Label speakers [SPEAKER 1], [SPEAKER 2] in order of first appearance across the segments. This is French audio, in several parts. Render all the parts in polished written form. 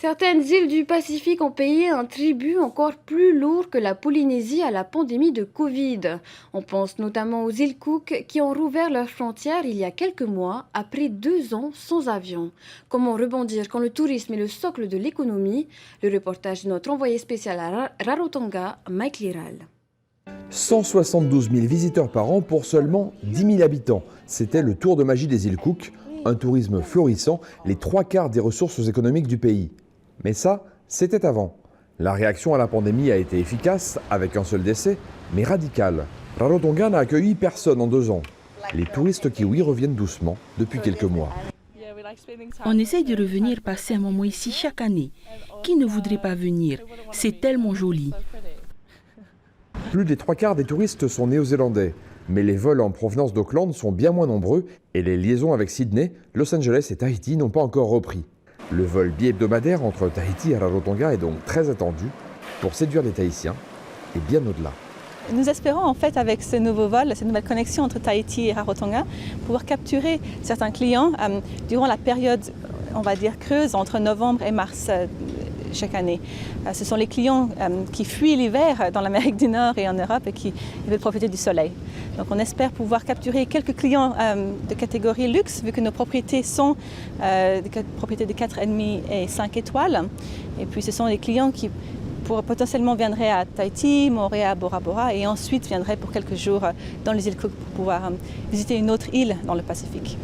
[SPEAKER 1] Certaines îles du Pacifique ont payé un tribut encore plus lourd que la Polynésie à la pandémie de Covid. On pense notamment aux îles Cook qui ont rouvert leurs frontières il y a quelques mois après 2 ans sans avion. Comment rebondir quand le tourisme est le socle de l'économie? Le reportage de notre envoyé spécial à Rarotonga, Mike Liral.
[SPEAKER 2] 172 000 visiteurs par an pour seulement 10 000 habitants. C'était le tour de magie des îles Cook, un tourisme florissant, les 3/4 des ressources économiques du pays. Mais ça, c'était avant. La réaction à la pandémie a été efficace, avec un seul décès, mais radicale. Rarotonga n'a accueilli personne en 2 ans. Les touristes kiwis reviennent doucement depuis quelques mois.
[SPEAKER 3] On essaye de revenir passer un moment ici chaque année. Qui ne voudrait pas venir? C'est tellement joli.
[SPEAKER 2] Plus des 3/4 des touristes sont néo-zélandais. Mais les vols en provenance d'Auckland sont bien moins nombreux et les liaisons avec Sydney, Los Angeles et Tahiti n'ont pas encore repris. Le vol bi-hebdomadaire entre Tahiti et Rarotonga est donc très attendu pour séduire les Tahitiens et bien au-delà.
[SPEAKER 4] Nous espérons en fait avec ce nouveau vol, cette nouvelle connexion entre Tahiti et Rarotonga, pouvoir capturer certains clients durant la période, on va dire, creuse entre novembre et mars chaque année. Ce sont les clients qui fuient l'hiver dans l'Amérique du Nord et en Europe et qui veulent profiter du soleil. Donc on espère pouvoir capturer quelques clients de catégorie luxe, vu que nos propriétés sont des propriétés de 4,5 et 5 étoiles. Et puis ce sont les clients qui potentiellement viendraient à Tahiti, Moorea, Bora Bora et ensuite viendraient pour quelques jours dans les îles Cook pour pouvoir visiter une autre île dans le Pacifique.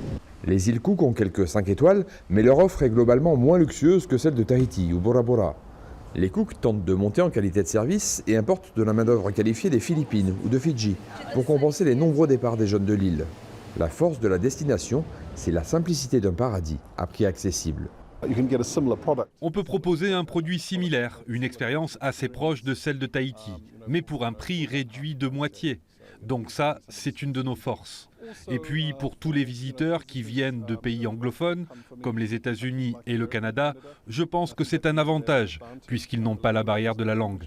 [SPEAKER 2] Les îles Cook ont quelques 5 étoiles, mais leur offre est globalement moins luxueuse que celle de Tahiti ou Bora Bora. Les Cook tentent de monter en qualité de service et importent de la main-d'œuvre qualifiée des Philippines ou de Fidji pour compenser les nombreux départs des jeunes de l'île. La force de la destination, c'est la simplicité d'un paradis à prix accessible.
[SPEAKER 5] On peut proposer un produit similaire, une expérience assez proche de celle de Tahiti, mais pour un prix réduit de moitié. Donc ça, c'est une de nos forces. Et puis, pour tous les visiteurs qui viennent de pays anglophones, comme les États-Unis et le Canada, je pense que c'est un avantage, puisqu'ils n'ont pas la barrière de la langue.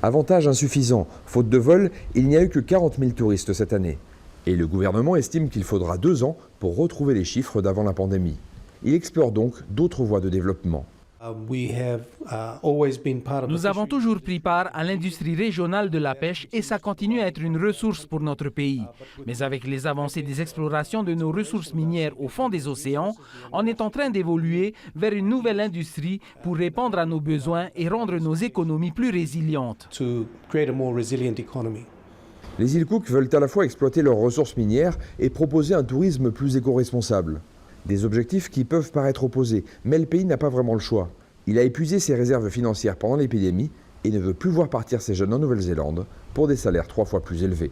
[SPEAKER 2] Avantage insuffisant. Faute de vol, il n'y a eu que 40 000 touristes cette année. Et le gouvernement estime qu'il faudra 2 ans pour retrouver les chiffres d'avant la pandémie. Il explore donc d'autres voies de développement.
[SPEAKER 6] Nous avons toujours pris part à l'industrie régionale de la pêche et ça continue à être une ressource pour notre pays. Mais avec les avancées des explorations de nos ressources minières au fond des océans, on est en train d'évoluer vers une nouvelle industrie pour répondre à nos besoins et rendre nos économies plus résilientes.
[SPEAKER 2] Les îles Cook veulent à la fois exploiter leurs ressources minières et proposer un tourisme plus éco-responsable. Des objectifs qui peuvent paraître opposés, mais le pays n'a pas vraiment le choix. Il a épuisé ses réserves financières pendant l'épidémie et ne veut plus voir partir ses jeunes en Nouvelle-Zélande pour des salaires 3 fois plus élevés.